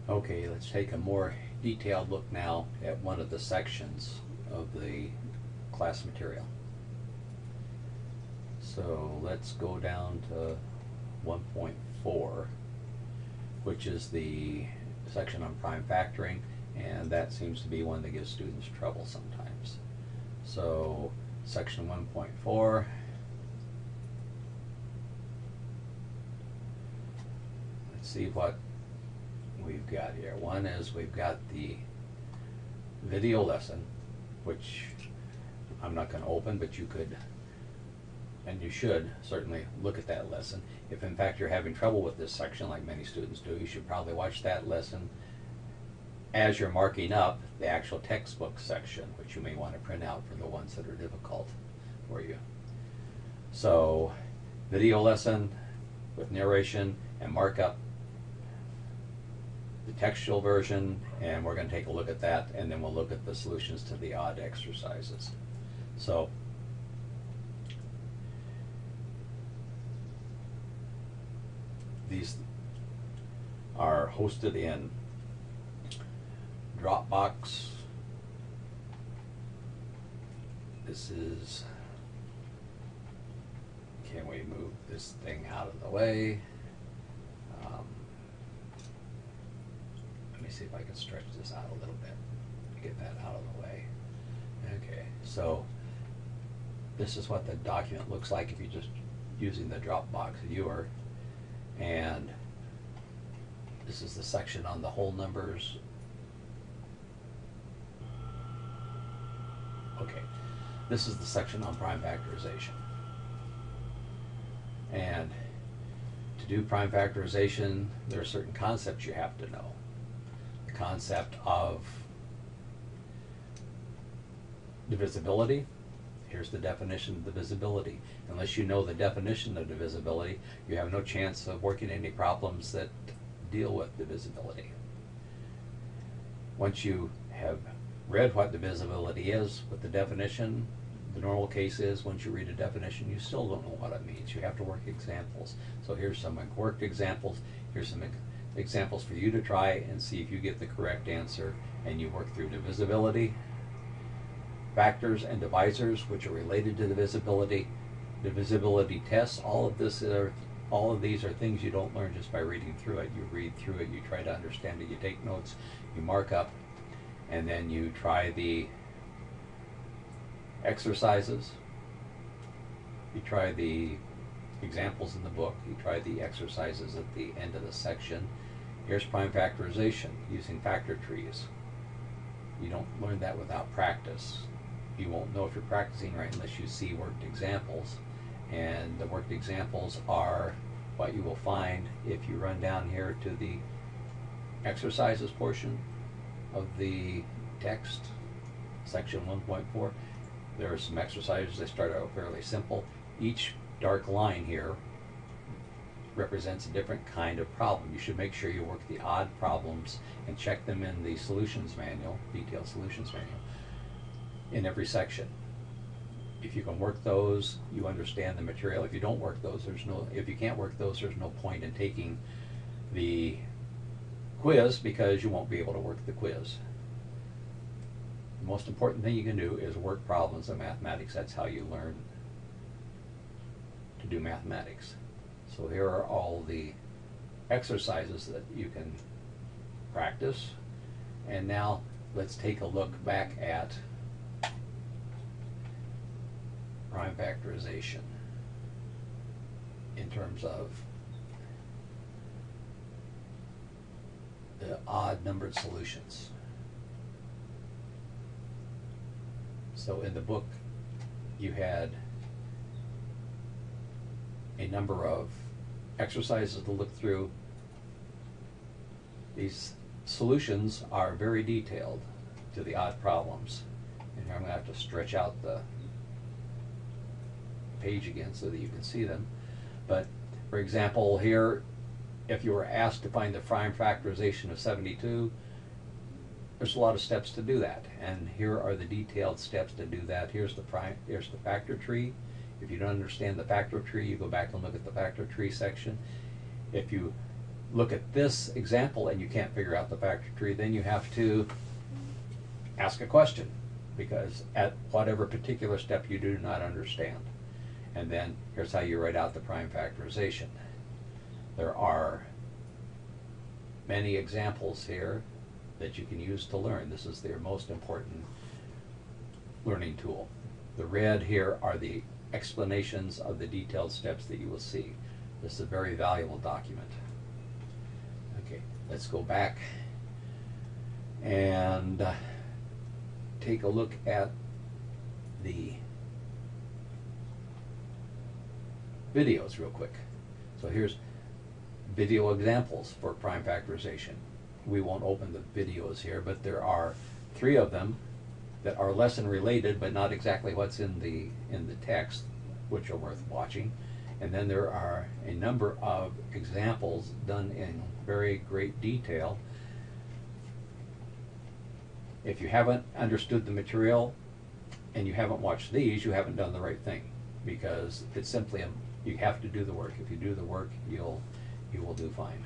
Okay, let's take a more detailed look now at one of the sections of the class material. So let's go down to 1.4, which is the section on prime factoring, and that seems to be one that gives students trouble sometimes. So section 1.4, let's see what we've got here. One is we've got the video lesson, which I'm not going to open, but you could, and you should certainly look at that lesson. If in fact you're having trouble with this section, like many students do, you should probably watch that lesson as you're marking up the actual textbook section, which you may want to print out for the ones that are difficult for you. So, video lesson with narration, and mark up the textual version, and we're going to take a look at that, and then we'll look at the solutions to the odd exercises. So, these are hosted in Dropbox. This is, can we move this thing out of the way? Let me see if I can stretch this out a little bit to get that out of the way. Okay, so this is what the document looks like if you're just using the Dropbox viewer. And this is the section on the whole numbers. Okay, this is the section on prime factorization. And to do prime factorization, there are certain concepts you have to know. The concept of divisibility. Here's the definition of divisibility. Unless you know the definition of divisibility, you have no chance of working any problems that deal with divisibility. Once you have read what divisibility is with the definition, the normal case is once you read a definition, you still don't know what it means. You have to work examples. So here's some worked examples. Here's some examples for you to try and see if you get the correct answer, and you work through divisibility, factors and divisors, which are related to divisibility, divisibility tests. All of these are things you don't learn just by reading through it. You read through it, you try to understand it, you take notes, you mark up, and then you try the exercises, you try the examples in the book, you try the exercises at the end of the section. Here's prime factorization using factor trees. You don't learn that without practice. You won't know if you're practicing right unless you see worked examples, and the worked examples are what you will find if you run down here to the exercises portion of the text, section 1.4. There are some exercises. They start out fairly simple. Each dark line here represents a different kind of problem. You should make sure you work the odd problems and check them in the solutions manual, detailed solutions manual, in every section. If you can work those, you understand the material. If you don't work those, if you can't work those, there's no point in taking the quiz, because you won't be able to work the quiz. The most important thing you can do is work problems in mathematics. That's how you learn to do mathematics. So here are all the exercises that you can practice. And now let's take a look back at prime factorization in terms of the odd numbered solutions. So in the book you had a number of exercises to look through. These solutions are very detailed to the odd problems. And here I'm going to have to stretch out the page again so that you can see them. But for example, here, if you were asked to find the prime factorization of 72, there's a lot of steps to do that, and here are the detailed steps to do that. Here's the factor tree. If you don't understand the factor tree, you go back and look at the factor tree section. If you look at this example and you can't figure out the factor tree, then you have to ask a question, because at whatever particular step you do not understand. And then here's how you write out the prime factorization. There are many examples here that you can use to learn. This is their most important learning tool. The red here are the explanations of the detailed steps that you will see. This is a very valuable document. Okay, let's go back and take a look at the videos real quick. So here's video examples for prime factorization. We won't open the videos here, but there are 3 of them that are lesson related, but not exactly what's in the text, which are worth watching. And then there are a number of examples done in very great detail. If you haven't understood the material and you haven't watched these, you haven't done the right thing, because it's simply you have to do the work. If you do the work, you will do fine.